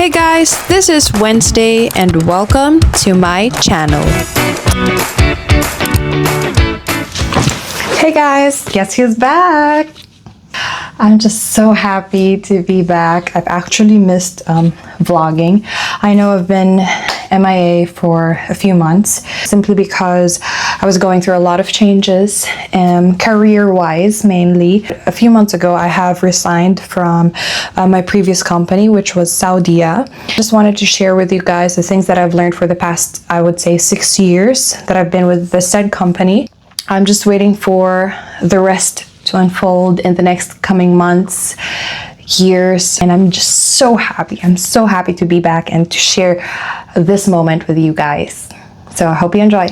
Hey guys, this is Wednesday and welcome to my channel. Hey guys, guess who's back? I'm just so happy to be back. I've actually missed vlogging. I know I've been MIA for a few months simply because I was going through a lot of changes, career-wise mainly. A few months ago, I have resigned from my previous company, which was Saudia. Just wanted to share with you guys the things that I've learned for the past, I would say, 6 years that I've been with the said company. I'm just waiting for the rest to unfold in the next coming months, years, and I'm just so happy. I'm so happy to be back and to share this moment with you guys. So I hope you enjoy.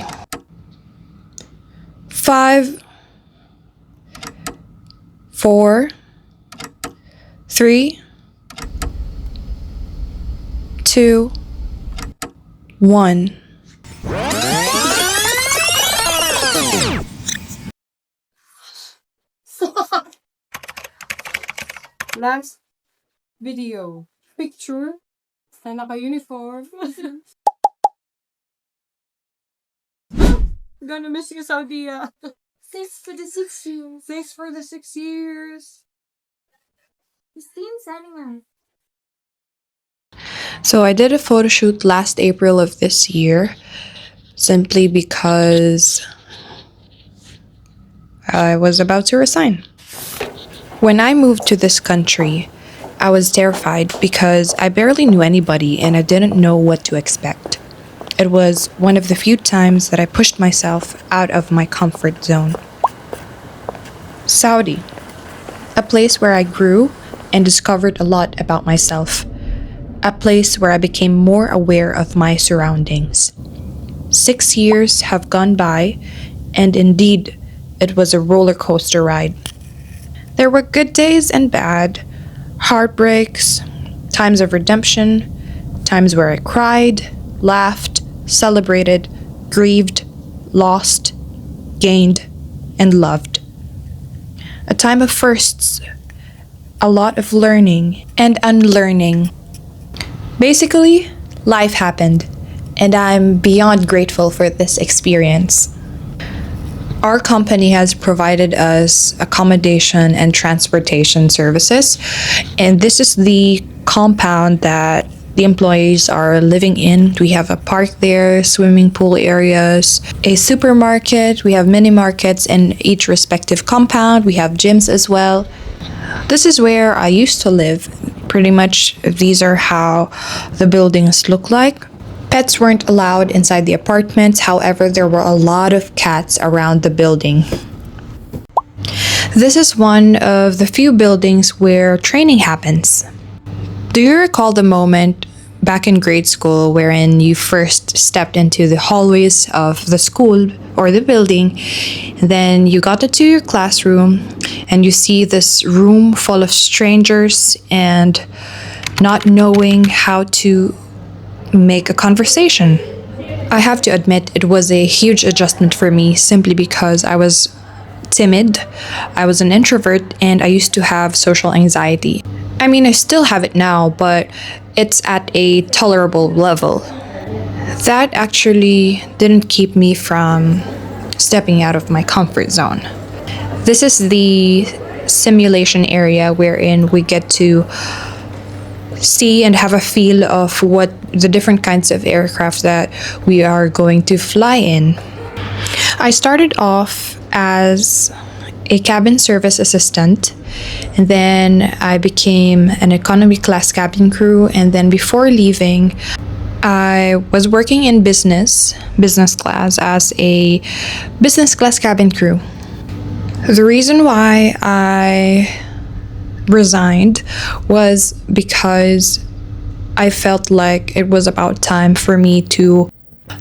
5, 4, 3, 2, 1. Last video, picture na naka-uniform. Gonna miss you, Saudi. Thanks for the 6 years. Thanks for the 6 years. Stay in Sanima. So I did a photo shoot last April of this year simply because I was about to resign. When I moved to this country, I was terrified because I barely knew anybody and I didn't know what to expect. It was one of the few times that I pushed myself out of my comfort zone. Saudi, a place where I grew and discovered a lot about myself. A place where I became more aware of my surroundings. 6 years have gone by, and indeed, it was a roller coaster ride. There were good days and bad, heartbreaks, times of redemption, times where I cried, laughed, celebrated, grieved, lost, gained, and loved. A time of firsts, a lot of learning and unlearning. Basically, life happened, and I'm beyond grateful for this experience. Our company has provided us accommodation and transportation services, and this is the compound that the employees are living in. We have a park there, swimming pool areas, a supermarket, we have mini markets in each respective compound, we have gyms as well. This is where I used to live. Pretty much these are how the buildings look like. Pets weren't allowed inside the apartments, however, there were a lot of cats around the building. This is one of the few buildings where training happens. Do you recall the moment back in grade school wherein you first stepped into the hallways of the school or the building, then you got into your classroom and you see this room full of strangers and not knowing how to make a conversation? I have to admit it was a huge adjustment for me simply because I was timid, I was an introvert, and I used to have social anxiety. I mean, I still have it now, but it's at a tolerable level. That actually didn't keep me from stepping out of my comfort zone. This is the simulation area wherein we get to see and have a feel of what the different kinds of aircraft that we are going to fly in. I started off as a cabin service assistant, and then I became an economy class cabin crew, and then before leaving, I was working in business class as a business class cabin crew. The reason why I resigned was because I felt like it was about time for me to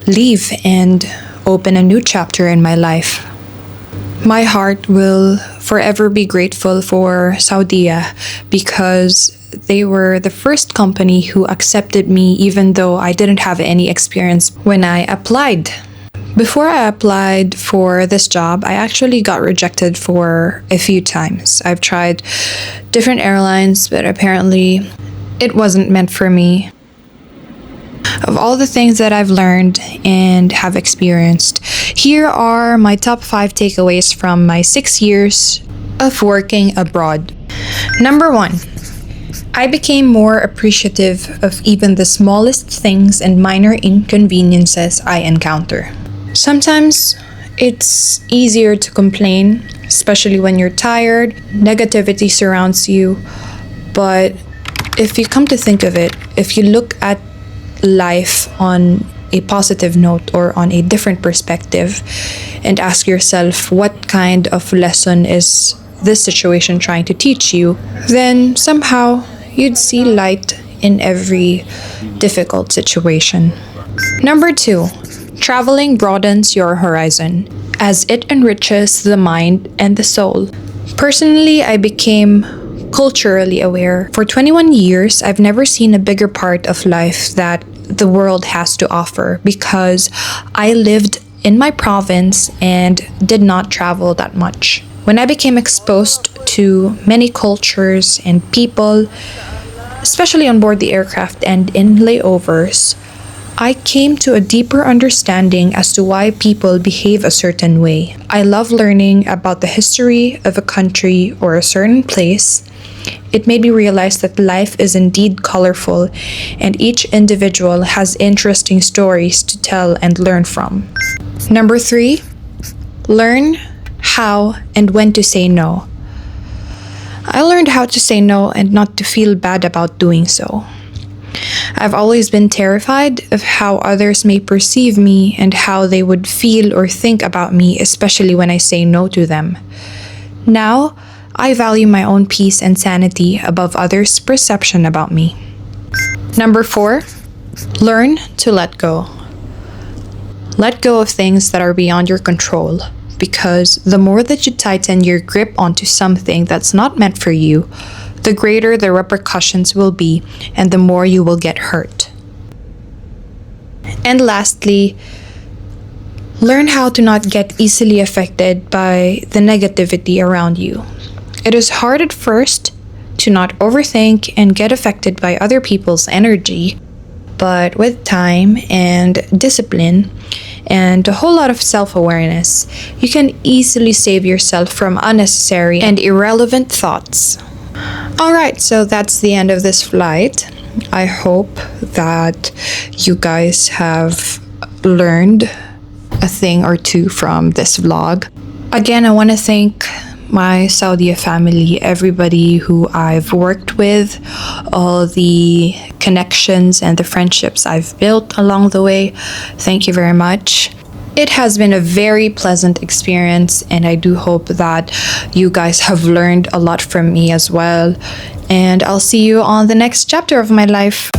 leave and open a new chapter in my life. My heart will forever be grateful for Saudia because they were the first company who accepted me even though I didn't have any experience when I applied. Before I applied for this job, I actually got rejected for a few times. I've tried different airlines, but apparently it wasn't meant for me. of all the things that I've learned and have experienced, here are my top 5 takeaways from my 6 years of working abroad. Number 1, I became more appreciative of even the smallest things and minor inconveniences I encounter. Sometimes it's easier to complain, especially when you're tired, negativity surrounds you, but if you come to think of it, if you look at life on a positive note or on a different perspective and ask yourself what kind of lesson is this situation trying to teach you, then somehow you'd see light in every difficult situation. Number 2, traveling broadens your horizon as it enriches the mind and the soul. Personally, I became culturally aware. For 21 years, I've never seen a bigger part of life that the world has to offer because I lived in my province and did not travel that much. When I became exposed to many cultures and people, especially on board the aircraft and in layovers, I came to a deeper understanding as to why people behave a certain way. I love learning about the history of a country or a certain place. It made me realize that life is indeed colorful and each individual has interesting stories to tell and learn from. Number 3, learn how and when to say no. I learned how to say no and not to feel bad about doing so. I've always been terrified of how others may perceive me and how they would feel or think about me, especially when I say no to them. Now, I value my own peace and sanity above others' perception about me. Number 4, learn to let go. Let go of things that are beyond your control, because the more that you tighten your grip onto something that's not meant for you, the greater the repercussions will be and the more you will get hurt. And lastly, learn how to not get easily affected by the negativity around you. It is hard at first to not overthink and get affected by other people's energy, but with time and discipline and a whole lot of self-awareness, you can easily save yourself from unnecessary and irrelevant thoughts. Alright, so that's the end of this flight. I hope that you guys have learned a thing or two from this vlog. Again, I want to thank my Saudi family, everybody who I've worked with, all the connections and the friendships I've built along the way. Thank you very much. It has been a very pleasant experience, and I do hope that you guys have learned a lot from me as well. And I'll see you on the next chapter of my life.